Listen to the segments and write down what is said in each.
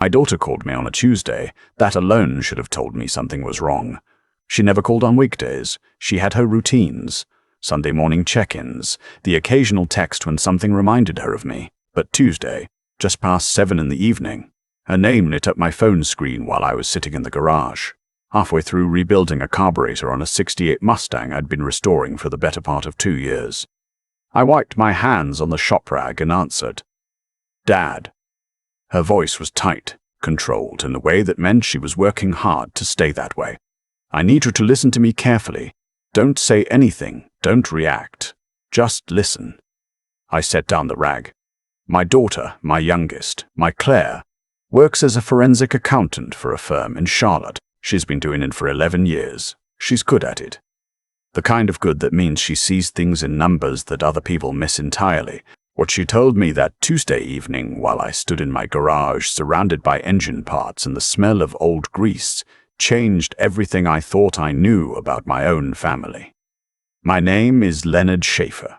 My daughter called me on a Tuesday. That alone should have told me something was wrong. She never called on weekdays. She had her routines. Sunday morning check-ins, the occasional text when something reminded her of me. But Tuesday, just past 7 in the evening, her name lit up my phone screen while I was sitting in the garage, halfway through rebuilding a carburetor on a '68 Mustang I'd been restoring for the better part of 2 years. I wiped my hands on the shop rag and answered, "Dad." Her voice was tight, controlled in a way that meant she was working hard to stay that way. "I need you to listen to me carefully. Don't say anything, don't react. Just listen." I set down the rag. "My daughter, my youngest, my Claire, works as a forensic accountant for a firm in Charlotte. She's been doing it for 11 years. She's good at it. The kind of good that means she sees things in numbers that other people miss entirely. What she told me that Tuesday evening while I stood in my garage surrounded by engine parts and the smell of old grease changed everything I thought I knew about my own family. My name is Leonard Schaefer.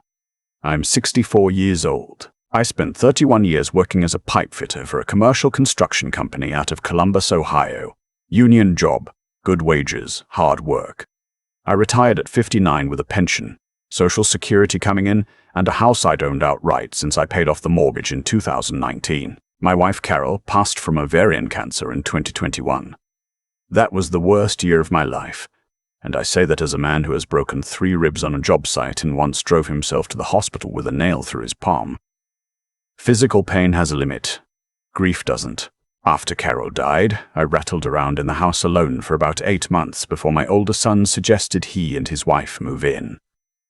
I'm 64 years old. I spent 31 years working as a pipe fitter for a commercial construction company out of Columbus, Ohio. Union job, good wages, hard work. I retired at 59 with a pension, Social Security coming in, and a house I'd owned outright since I paid off the mortgage in 2019. My wife Carol passed from ovarian cancer in 2021. That was the worst year of my life, and I say that as a man who has broken 3 ribs on a job site and once drove himself to the hospital with a nail through his palm. Physical pain has a limit. Grief doesn't. After Carol died, I rattled around in the house alone for about 8 months before my older son suggested he and his wife move in.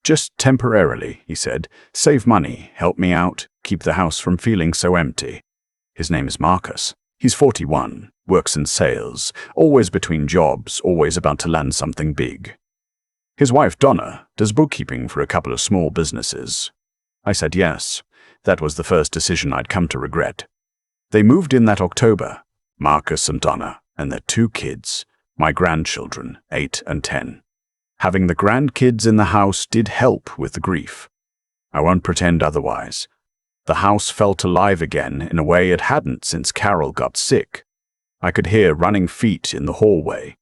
"Just temporarily," he said. "Save money, help me out, keep the house from feeling so empty." His name is Marcus. He's 41, works in sales, always between jobs, always about to land something big. His wife Donna does bookkeeping for a couple of small businesses. I said yes. That was the first decision I'd come to regret. They moved in that October, Marcus and Donna, and their 2 kids, my grandchildren, 8 and 10. Having the grandkids in the house did help with the grief. I won't pretend otherwise. The house felt alive again in a way it hadn't since Carol got sick. I could hear running feet in the hallway.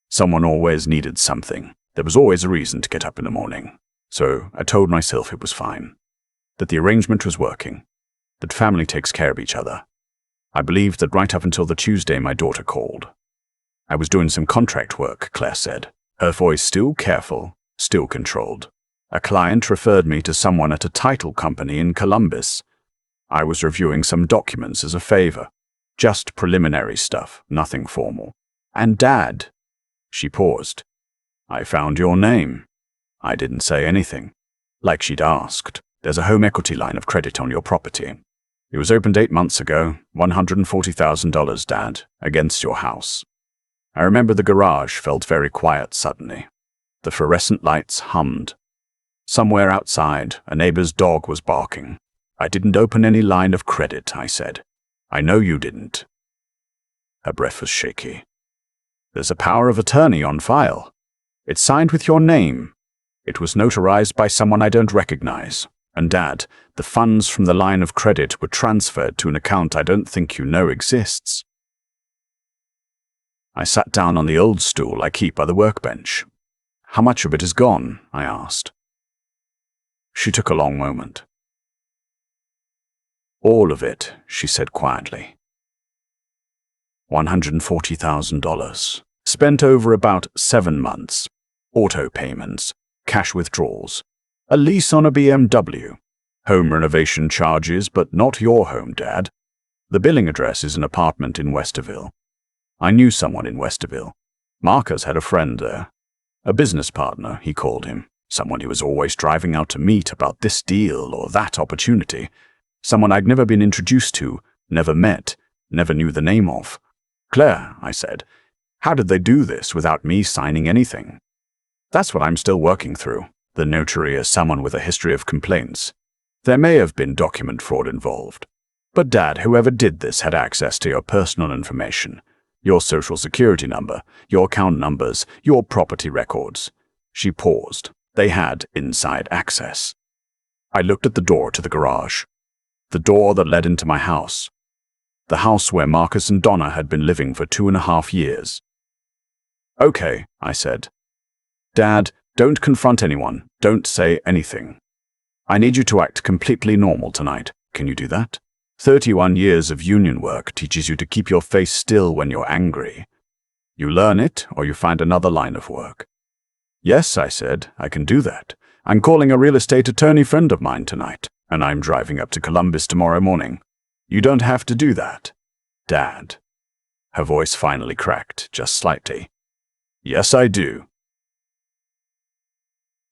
Someone always needed something. There was always a reason to get up in the morning. So I told myself it was fine. That the arrangement was working. That family takes care of each other. I believed that right up until the Tuesday my daughter called. I was doing some contract work, Claire said. Her voice still careful, still controlled. A client referred me to someone at a title company in Columbus. I was reviewing some documents as a favor. Just preliminary stuff, nothing formal. "And Dad," she paused. "I found your name." I didn't say anything. Like she'd asked, "There's a home equity line of credit on your property. It was opened 8 months ago, $140,000, Dad, against your house." I remember the garage felt very quiet suddenly. The fluorescent lights hummed. Somewhere outside, a neighbor's dog was barking. "I didn't open any line of credit," I said. "I know you didn't." Her breath was shaky. "There's a power of attorney on file. It's signed with your name. It was notarized by someone I don't recognize. And Dad, the funds from the line of credit were transferred to an account I don't think you know exists." I sat down on the old stool I keep by the workbench. "How much of it is gone?" I asked. She took a long moment. "All of it," she said quietly. $140,000. Spent over about 7 months. Auto payments, cash withdrawals, a lease on a BMW, home renovation charges, but not your home, Dad. The billing address is an apartment in Westerville. I knew someone in Westerville. Marcus had a friend there. A business partner, he called him. Someone he was always driving out to meet about this deal or that opportunity. Someone I'd never been introduced to, never met, never knew the name of. "Claire," I said, "how did they do this without me signing anything?" "That's what I'm still working through. The notary is someone with a history of complaints. There may have been document fraud involved. But Dad, whoever did this had access to your personal information. Your social security number, your account numbers, your property records." She paused. They had inside access. I looked at the door to the garage. The door that led into my house. the house where Marcus and Donna had been living for 2.5 years. "Okay," I said. "Dad, don't confront anyone. Don't say anything. I need you to act completely normal tonight. Can you do that? 31 years of union work teaches you to keep your face still when you're angry. You learn it, or you find another line of work." "Yes," I said, "I can do that. I'm calling a real estate attorney friend of mine tonight, and I'm driving up to Columbus tomorrow morning. You don't have to do that, Dad." Her voice finally cracked, just slightly. "Yes, I do."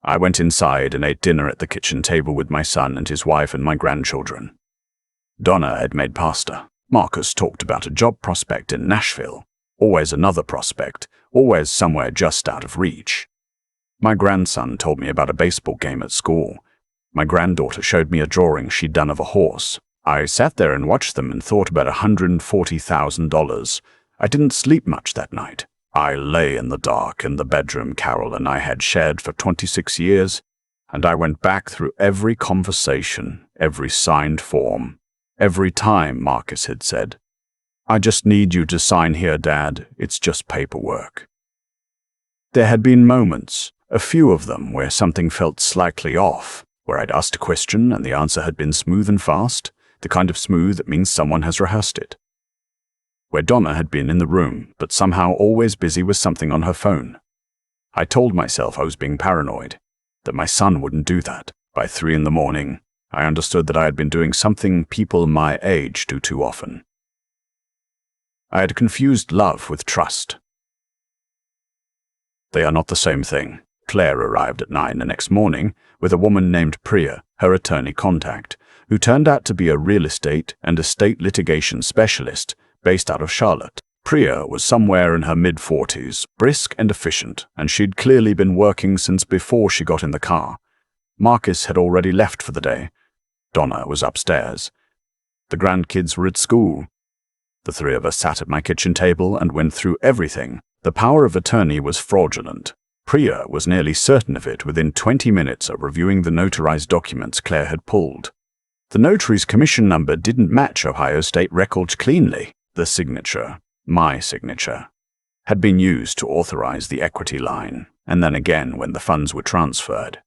I went inside and ate dinner at the kitchen table with my son and his wife and my grandchildren. Donna had made pasta. Marcus talked about a job prospect in Nashville. Always another prospect, always somewhere just out of reach. My grandson told me about a baseball game at school. My granddaughter showed me a drawing she'd done of a horse. I sat there and watched them and thought about $140,000. I didn't sleep much that night. I lay in the dark in the bedroom Carol and I had shared for 26 years, and I went back through every conversation, every signed form, every time Marcus had said, "I just need you to sign here, Dad. It's just paperwork." There had been moments, a few of them, where something felt slightly off, where I'd asked a question and the answer had been smooth and fast, the kind of smooth that means someone has rehearsed it. Where Donna had been in the room, but somehow always busy with something on her phone. I told myself I was being paranoid, that my son wouldn't do that. By 3 in the morning, I understood that I had been doing something people my age do too often. I had confused love with trust. They are not the same thing. Claire arrived at 9 the next morning with a woman named Priya, her attorney contact, who turned out to be a real estate and estate litigation specialist based out of Charlotte. Priya was somewhere in her mid-40s, brisk and efficient, and she'd clearly been working since before she got in the car. Marcus had already left for the day. Donna was upstairs. The grandkids were at school. The three of us sat at my kitchen table and went through everything. The power of attorney was fraudulent. Priya was nearly certain of it within 20 minutes of reviewing the notarized documents Claire had pulled. The notary's commission number didn't match Ohio state records cleanly. The signature, my signature, had been used to authorize the equity line, and then again when the funds were transferred.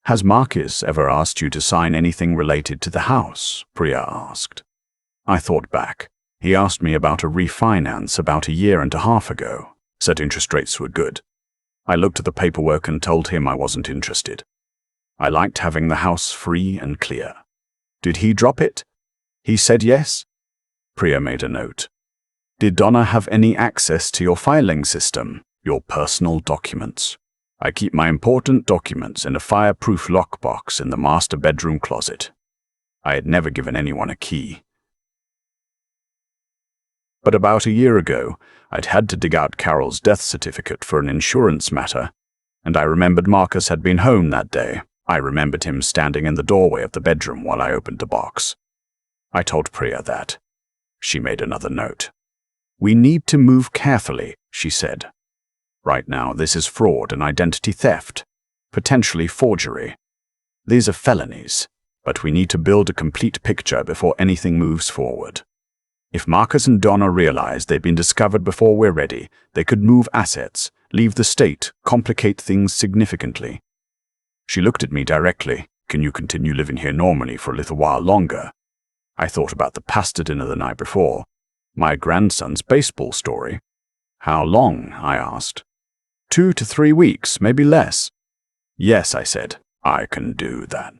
"Has Marcus ever asked you to sign anything related to the house?" Priya asked. I thought back. He asked me about a refinance about 1.5 years ago, said interest rates were good. I looked at the paperwork and told him I wasn't interested. I liked having the house free and clear. Did he drop it? He said yes. Priya made a note. Did Donna have any access to your filing system, your personal documents? I keep my important documents in a fireproof lockbox in the master bedroom closet. I had never given anyone a key. But about 1 year ago, I'd had to dig out Carol's death certificate for an insurance matter, and I remembered Marcus had been home that day. I remembered him standing in the doorway of the bedroom while I opened the box. I told Priya that. She made another note. "We need to move carefully," she said. "Right now, this is fraud and identity theft, potentially forgery. These are felonies, but we need to build a complete picture before anything moves forward. If Marcus and Donna realize they've been discovered before we're ready, they could move assets, leave the state, complicate things significantly." She looked at me directly. "Can you continue living here normally for a little while longer?" I thought about the pasta dinner the night before, my grandson's baseball story. "How long?" I asked. 2 to 3 weeks, maybe less." "Yes," I said, "I can do that."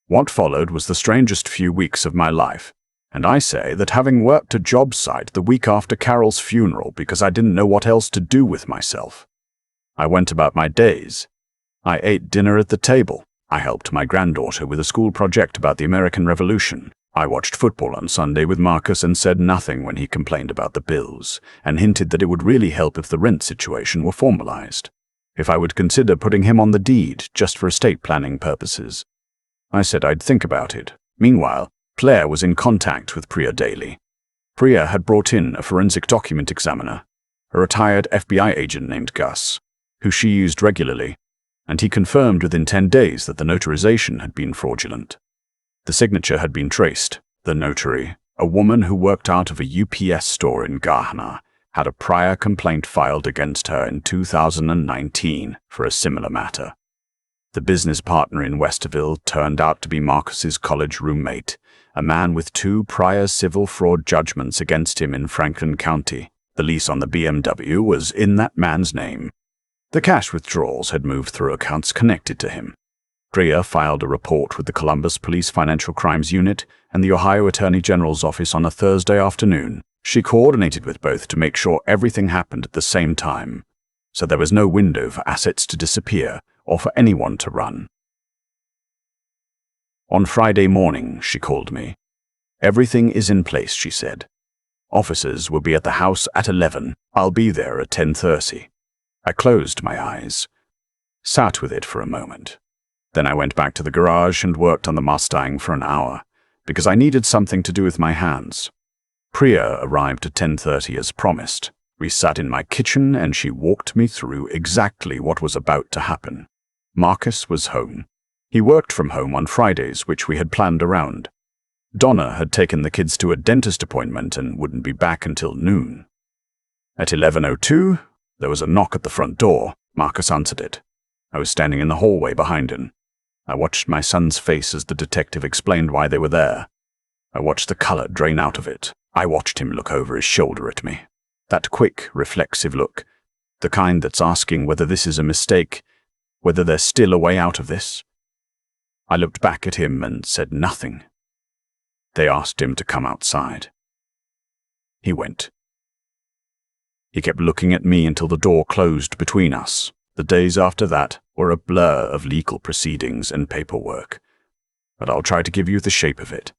What followed was the strangest few weeks of my life, and I say that having worked a job site the week after Carol's funeral because I didn't know what else to do with myself. I went about my days. I ate dinner at the table. I helped my granddaughter with a school project about the American Revolution. I watched football on Sunday with Marcus and said nothing when he complained about the bills, and hinted that it would really help if the rent situation were formalized, if I would consider putting him on the deed just for estate planning purposes. I said I'd think about it. Meanwhile, Claire was in contact with Priya daily. Priya had brought in a forensic document examiner, a retired FBI agent named Gus, who she used regularly, and he confirmed within 10 days that the notarization had been fraudulent. The signature had been traced, The notary, a woman who worked out of a UPS store in Ghana, had a prior complaint filed against her in 2019 for a similar matter. The business partner in Westerville turned out to be Marcus's college roommate, a man with 2 prior civil fraud judgments against him in Franklin County. The lease on the BMW was in that man's name. The cash withdrawals had moved through accounts connected to him. Priya filed a report with the Columbus Police Financial Crimes Unit and the Ohio Attorney General's office on a Thursday afternoon. She coordinated with both to make sure everything happened at the same time, so there was no window for assets to disappear or for anyone to run. On Friday morning, she called me. "Everything is in place," she said. "Officers will be at the house at 11. I'll be there at 10:30. I closed my eyes, sat with it for a moment. Then I went back to the garage and worked on the Mustang for an hour, because I needed something to do with my hands. Priya arrived at 10:30 as promised. We sat in my kitchen and she walked me through exactly what was about to happen. Marcus was home. He worked from home on Fridays, which we had planned around. Donna had taken the kids to a dentist appointment and wouldn't be back until noon. At 11:02, there was a knock at the front door. Marcus answered it. I was standing in the hallway behind him. I watched my son's face as the detective explained why they were there. I watched the color drain out of it. I watched him look over his shoulder at me. That quick, reflexive look, the kind that's asking whether this is a mistake, whether there's still a way out of this. I looked back at him and said nothing. They asked him to come outside. He went. He kept looking at me until the door closed between us. The days after that were a blur of legal proceedings and paperwork, but I'll try to give you the shape of it.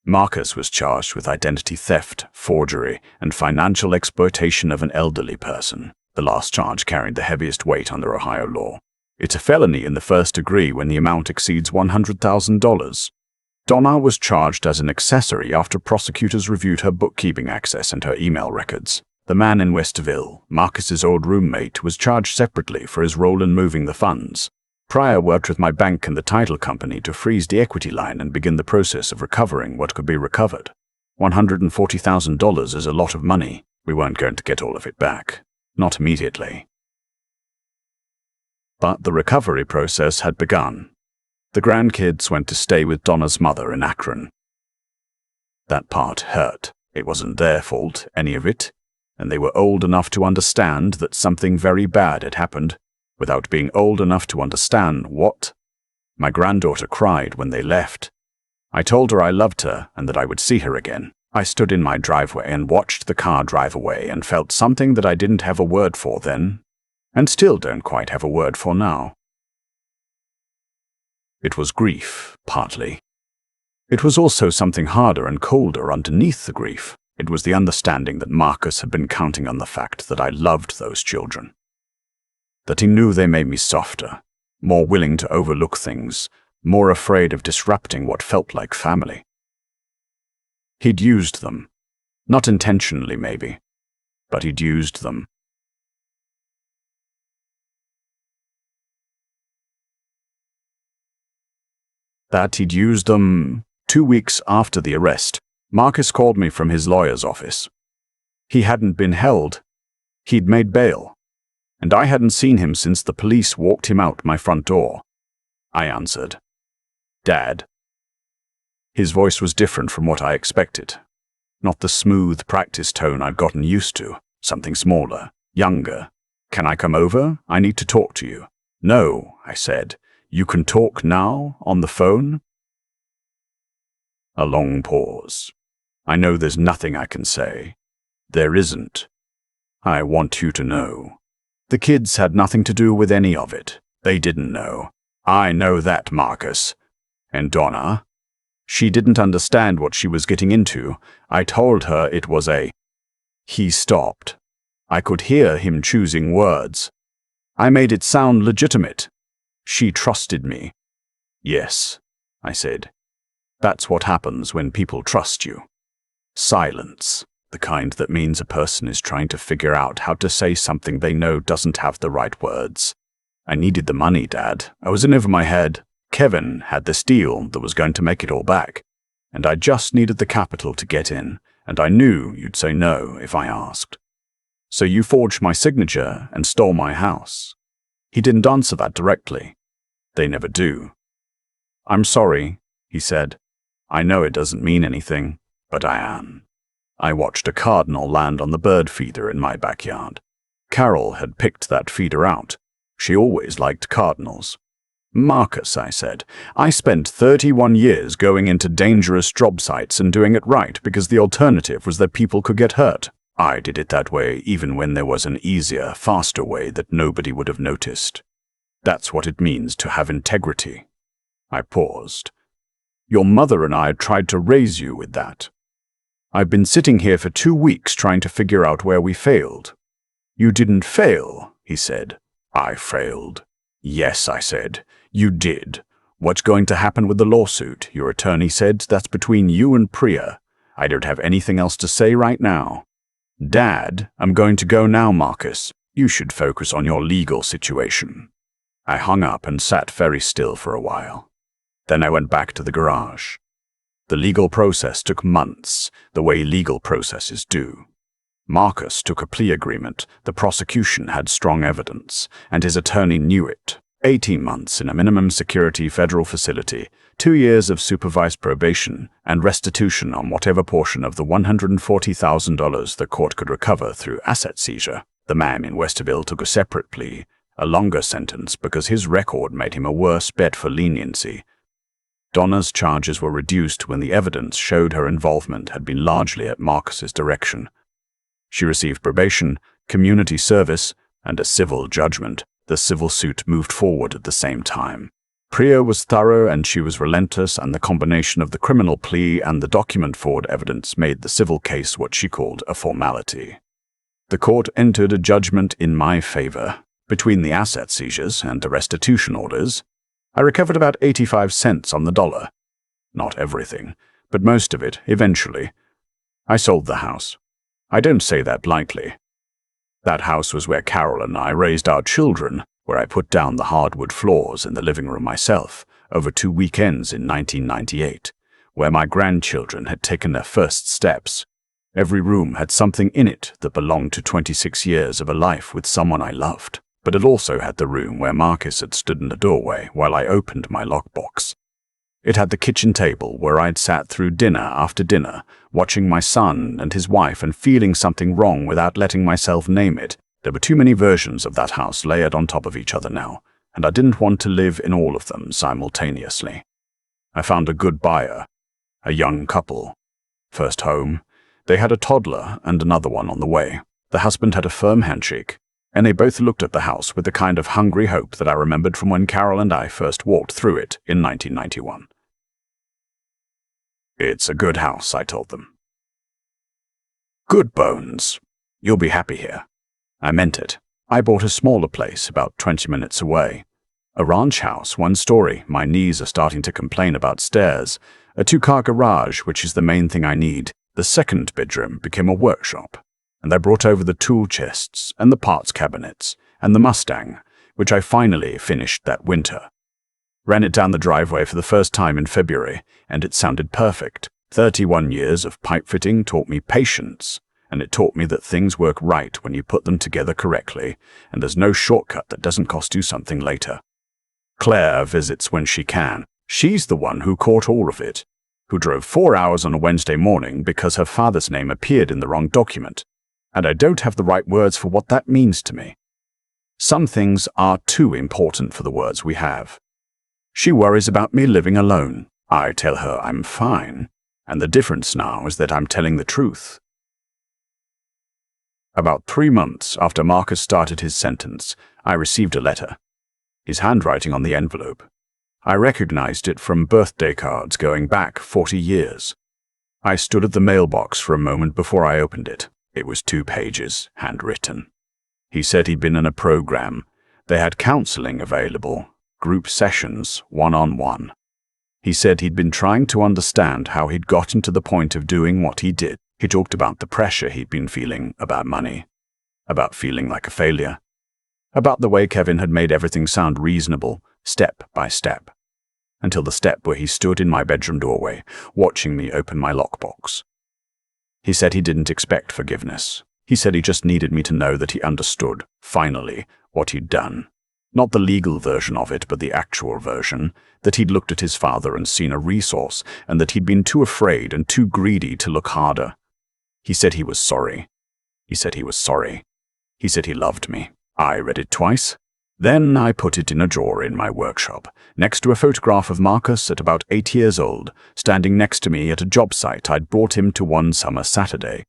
Marcus was charged with identity theft, forgery, and financial exploitation of an elderly person. The last charge carried the heaviest weight under Ohio law. It's a felony in the first degree when the amount exceeds $100,000. Donna was charged as an accessory after prosecutors reviewed her bookkeeping access and her email records. The man in Westerville, Marcus's old roommate, was charged separately for his role in moving the funds. Prior worked with my bank and the title company to freeze the equity line and begin the process of recovering what could be recovered. $140,000 is a lot of money. We weren't going to get all of it back. Not immediately. But the recovery process had begun. The grandkids went to stay with Donna's mother in Akron. That part hurt. It wasn't their fault, any of it, and they were old enough to understand that something very bad had happened, without being old enough to understand what. My granddaughter cried when they left. I told her I loved her and that I would see her again. I stood in my driveway and watched the car drive away and felt something that I didn't have a word for then, and still don't quite have a word for now. It was grief, partly. It was also something harder and colder underneath the grief. It was the understanding that Marcus had been counting on the fact that I loved those children. That he knew they made me softer, more willing to overlook things, more afraid of disrupting what felt like family. He'd used them. Not intentionally, maybe, but he'd used them. That he'd used them 2 weeks after the arrest. Marcus called me from his lawyer's office. He hadn't been held. He'd made bail, and I hadn't seen him since the police walked him out my front door. I answered, "Dad." His voice was different from what I expected. Not the smooth, practiced tone I'd gotten used to. Something smaller, younger. "Can I come over? I need to talk to you." "No," I said. "You can talk now, on the phone?" A long pause. "I know there's nothing I can say." "There isn't. I want you to know. The kids had nothing to do with any of it. They didn't know. I know that, Marcus. And Donna? She didn't understand what she was getting into. I told her it was a..." He stopped. I could hear him choosing words. I made it sound legitimate. "She trusted me." "Yes," I said. "That's what happens when people trust you." Silence. The kind that means a person is trying to figure out how to say something they know doesn't have the right words. "I needed the money, Dad. I was in over my head. Kevin had this deal that was going to make it all back." and I just needed the capital to get in, and I knew you'd say no if I asked. So you forged my signature and stole my house." He didn't answer that directly. They never do. "I'm sorry," he said. "I know it doesn't mean anything, but I am." I watched a cardinal land on the bird feeder in my backyard. Carol had picked that feeder out. She always liked cardinals. "Marcus," I said, "I spent 31 years going into dangerous job sites and doing it right because the alternative was that people could get hurt. I did it that way even when there was an easier, faster way that nobody would have noticed. That's what it means to have integrity." I paused. "Your mother and I tried to raise you with that. I've been sitting here for 2 weeks trying to figure out where we failed." "You didn't fail," he said. "I failed." "Yes," I said. "You did. What's going to happen with the lawsuit?" Your attorney said. "That's between you and Priya. I don't have anything else to say right now." "Dad, I'm going to go now, Marcus. You should focus on your legal situation." I hung up and sat very still for a while. Then I went back to the garage. The legal process took months, the way legal processes do. Marcus took a plea agreement, the prosecution had strong evidence, and his attorney knew it. 18 months in a minimum security federal facility, 2 years of supervised probation, and restitution on whatever portion of the $140,000 the court could recover through asset seizure. The man in Westerville took a separate plea, a longer sentence because his record made him a worse bet for leniency. Donna's charges were reduced when the evidence showed her involvement had been largely at Marcus's direction. She received probation, community service, and a civil judgment. The civil suit moved forward at the same time. Priya was thorough and she was relentless, and the combination of the criminal plea and the document fraud evidence made the civil case what she called a formality. The court entered a judgment in my favor. Between the asset seizures and the restitution orders, I recovered about 85 cents on the dollar. Not everything, but most of it, eventually. I sold the house. I don't say that lightly. That house was where Carol and I raised our children, where I put down the hardwood floors in the living room myself over 2 weekends in 1998, where my grandchildren had taken their first steps. Every room had something in it that belonged to 26 years of a life with someone I loved, but it also had the room where Marcus had stood in the doorway while I opened my lockbox. It had the kitchen table where I'd sat through dinner after dinner, watching my son and his wife and feeling something wrong without letting myself name it. There were too many versions of that house layered on top of each other now, and I didn't want to live in all of them simultaneously. I found a good buyer, a young couple. First home, they had a toddler and another one on the way. The husband had a firm handshake, and they both looked at the house with the kind of hungry hope that I remembered from when Carol and I first walked through it in 1991. "It's a good house," I told them. "Good bones. You'll be happy here." I meant it. I bought a smaller place about 20 minutes away. A ranch house, 1 story. My knees are starting to complain about stairs. A 2-car garage, which is the main thing I need. The second bedroom became a workshop, and I brought over the tool chests and the parts cabinets and the Mustang, which I finally finished that winter. Ran it down the driveway for the first time in February, and it sounded perfect. 31 years of pipe fitting taught me patience, and it taught me that things work right when you put them together correctly, and there's no shortcut that doesn't cost you something later. Claire visits when she can. She's the one who caught all of it, who drove 4 hours on a Wednesday morning because her father's name appeared in the wrong document, and I don't have the right words for what that means to me. Some things are too important for the words we have. She worries about me living alone. I tell her I'm fine, and the difference now is that I'm telling the truth. About 3 months after Marcus started his sentence, I received a letter. His handwriting on the envelope. I recognized it from birthday cards going back 40 years. I stood at the mailbox for a moment before I opened it. It was 2 pages, handwritten. He said he'd been in a program. They had counseling available, group sessions, one-on-one. He said he'd been trying to understand how he'd gotten to the point of doing what he did. He talked about the pressure he'd been feeling about money, about feeling like a failure, about the way Kevin had made everything sound reasonable, step by step. until the step where he stood in my bedroom doorway, watching me open my lockbox. He said he didn't expect forgiveness. He said he just needed me to know that he understood, finally, what he'd done. Not the legal version of it, but the actual version, that he'd looked at his father and seen a resource, and that he'd been too afraid and too greedy to look harder. He said he was sorry. He said he was sorry. He said he loved me. I read it twice. Then I put it in a drawer in my workshop, next to a photograph of Marcus at about 8 years old, standing next to me at a job site I'd brought him to one summer Saturday.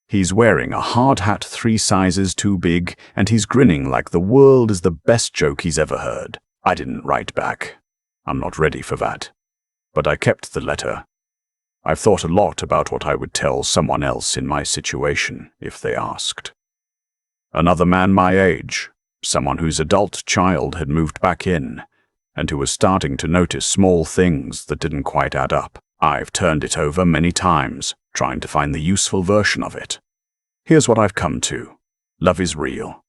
He's wearing a hard hat 3 sizes too big, and he's grinning like the world is the best joke he's ever heard. I didn't write back. I'm not ready for that. But I kept the letter. I've thought a lot about what I would tell someone else in my situation if they asked. Another man my age, someone whose adult child had moved back in, and who was starting to notice small things that didn't quite add up. I've turned it over many times, trying to find the useful version of it. Here's what I've come to. Love is real.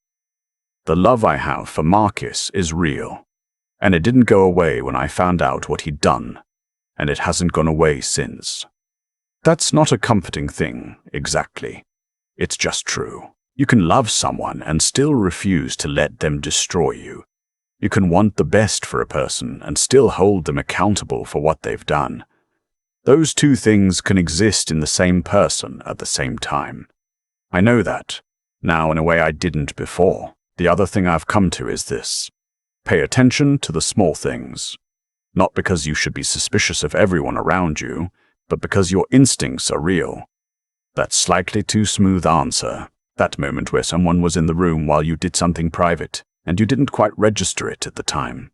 The love I have for Marcus is real, and it didn't go away when I found out what he'd done, and it hasn't gone away since. That's not a comforting thing, exactly. It's just true. You can love someone and still refuse to let them destroy you. You can want the best for a person and still hold them accountable for what they've done. Those two things can exist in the same person at the same time. I know that, now in a way I didn't before. The other thing I've come to is this. Pay attention to the small things. Not because you should be suspicious of everyone around you, but because your instincts are real. That slightly too smooth answer. That moment where someone was in the room while you did something private, and you didn't quite register it at the time.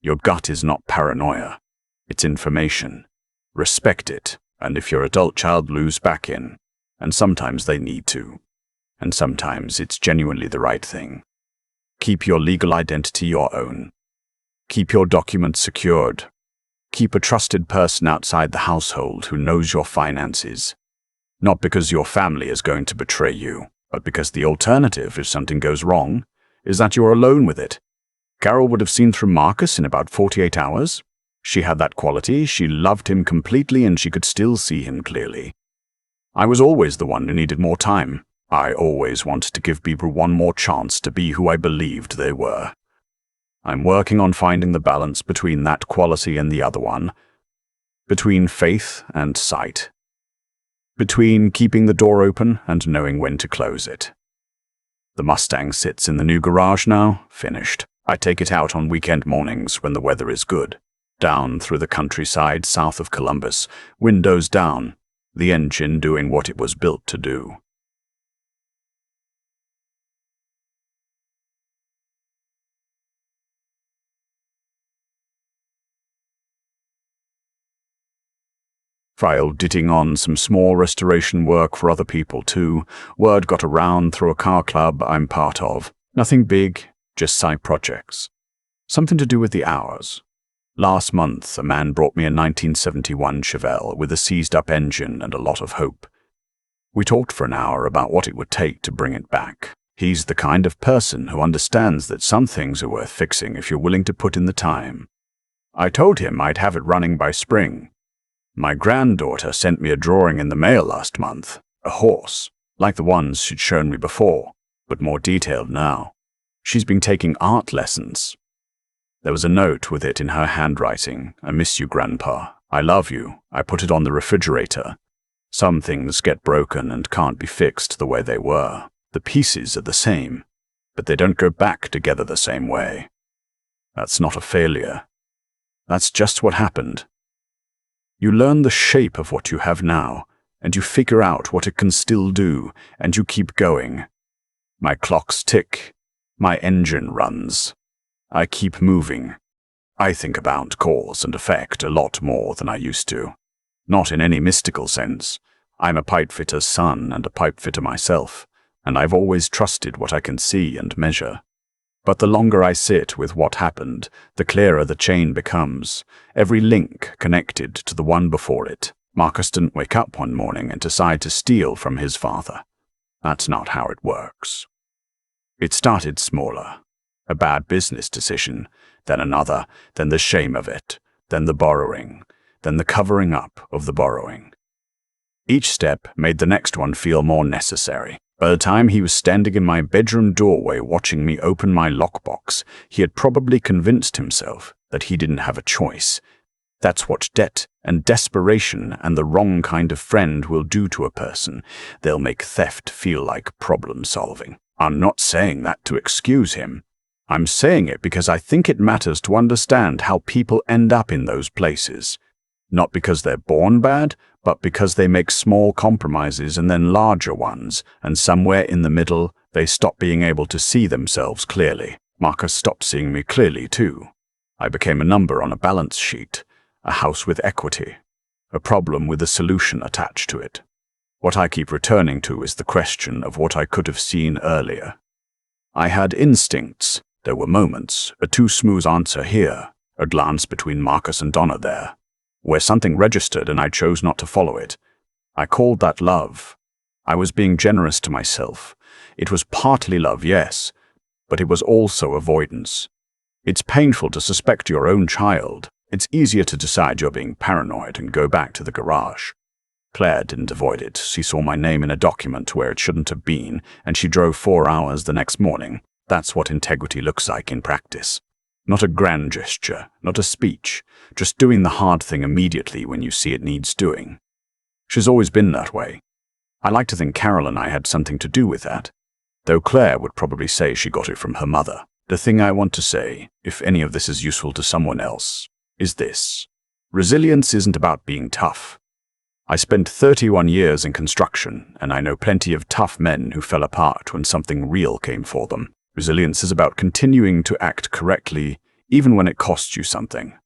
Your gut is not paranoia. It's information. Respect it, and if your adult child lose back in, and sometimes they need to, and sometimes it's genuinely the right thing. Keep your legal identity your own. Keep your documents secured. Keep a trusted person outside the household who knows your finances. Not because your family is going to betray you, but because the alternative, if something goes wrong, is that you're alone with it. Carol would have seen through Marcus in about 48 hours. She had that quality, she loved him completely, and she could still see him clearly. I was always the one who needed more time. I always wanted to give people one more chance to be who I believed they were. I'm working on finding the balance between that quality and the other one, between faith and sight, between keeping the door open and knowing when to close it. The Mustang sits in the new garage now, finished. I take it out on weekend mornings when the weather is good. Down through the countryside south of Columbus, windows down, the engine doing what it was built to do. While ditting on some small restoration work for other people too, word got around through a car club I'm part of. Nothing big, just side projects. Something to do with the hours. Last month, a man brought me a 1971 Chevelle with a seized-up engine and a lot of hope. We talked for an hour about what it would take to bring it back. He's the kind of person who understands that some things are worth fixing if you're willing to put in the time. I told him I'd have it running by spring. My granddaughter sent me a drawing in the mail last month, a horse, like the ones she'd shown me before, but more detailed now. She's been taking art lessons. There was a note with it in her handwriting. I miss you, Grandpa. I love you. I put it on the refrigerator. Some things get broken and can't be fixed the way they were. The pieces are the same, but they don't go back together the same way. That's not a failure. That's just what happened. You learn the shape of what you have now, and you figure out what it can still do, and you keep going. My clocks tick. My engine runs. I keep moving. I think about cause and effect a lot more than I used to. Not in any mystical sense. I'm a pipefitter's son and a pipefitter myself, and I've always trusted what I can see and measure. But the longer I sit with what happened, the clearer the chain becomes, every link connected to the one before it. Marcus didn't wake up one morning and decide to steal from his father. That's not how it works. It started smaller. A bad business decision, then another, then the shame of it, then the borrowing, then the covering up of the borrowing. Each step made the next one feel more necessary. By the time he was standing in my bedroom doorway watching me open my lockbox, he had probably convinced himself that he didn't have a choice. That's what debt and desperation and the wrong kind of friend will do to a person. They'll make theft feel like problem solving. I'm not saying that to excuse him. I'm saying it because I think it matters to understand how people end up in those places. Not because they're born bad, but because they make small compromises and then larger ones, and somewhere in the middle, they stop being able to see themselves clearly. Marcus stopped seeing me clearly too. I became a number on a balance sheet, a house with equity, a problem with a solution attached to it. What I keep returning to is the question of what I could have seen earlier. I had instincts. There were moments, a too smooth answer here, a glance between Marcus and Donna there, where something registered and I chose not to follow it. I called that love. I was being generous to myself. It was partly love, yes, but it was also avoidance. It's painful to suspect your own child. It's easier to decide you're being paranoid and go back to the garage. Claire didn't avoid it. She saw my name in a document where it shouldn't have been, and she drove 4 hours the next morning. That's what integrity looks like in practice. Not a grand gesture, not a speech, just doing the hard thing immediately when you see it needs doing. She's always been that way. I like to think Carol and I had something to do with that, though Claire would probably say she got it from her mother. The thing I want to say, if any of this is useful to someone else, is this. Resilience isn't about being tough. I spent 31 years in construction, and I know plenty of tough men who fell apart when something real came for them. Resilience is about continuing to act correctly, even when it costs you something.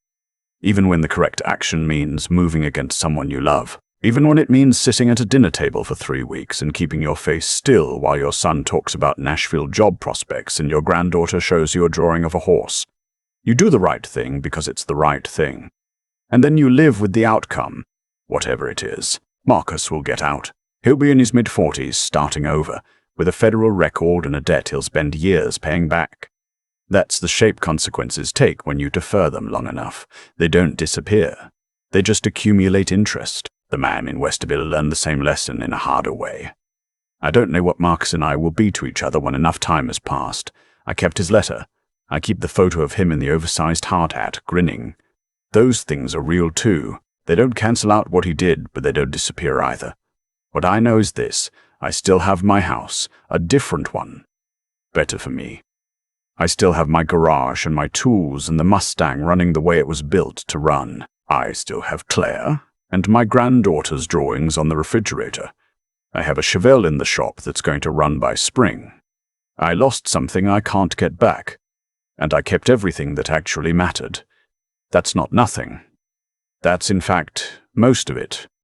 Even when the correct action means moving against someone you love. Even when it means sitting at a dinner table for 3 weeks and keeping your face still while your son talks about Nashville job prospects and your granddaughter shows you a drawing of a horse. You do the right thing because it's the right thing. And then you live with the outcome, whatever it is. Marcus will get out. He'll be in his mid-40s, starting over, with a federal record and a debt he'll spend years paying back. That's the shape consequences take when you defer them long enough. They don't disappear. They just accumulate interest. The man in Westerville learned the same lesson in a harder way. I don't know what Marcus and I will be to each other when enough time has passed. I kept his letter. I keep the photo of him in the oversized hard hat, grinning. Those things are real too. They don't cancel out what he did, but they don't disappear either. What I know is this. I still have my house, a different one. Better for me. I still have my garage and my tools and the Mustang running the way it was built to run. I still have Claire and my granddaughter's drawings on the refrigerator. I have a Chevelle in the shop that's going to run by spring. I lost something I can't get back, and I kept everything that actually mattered. That's not nothing. That's, in fact, most of it.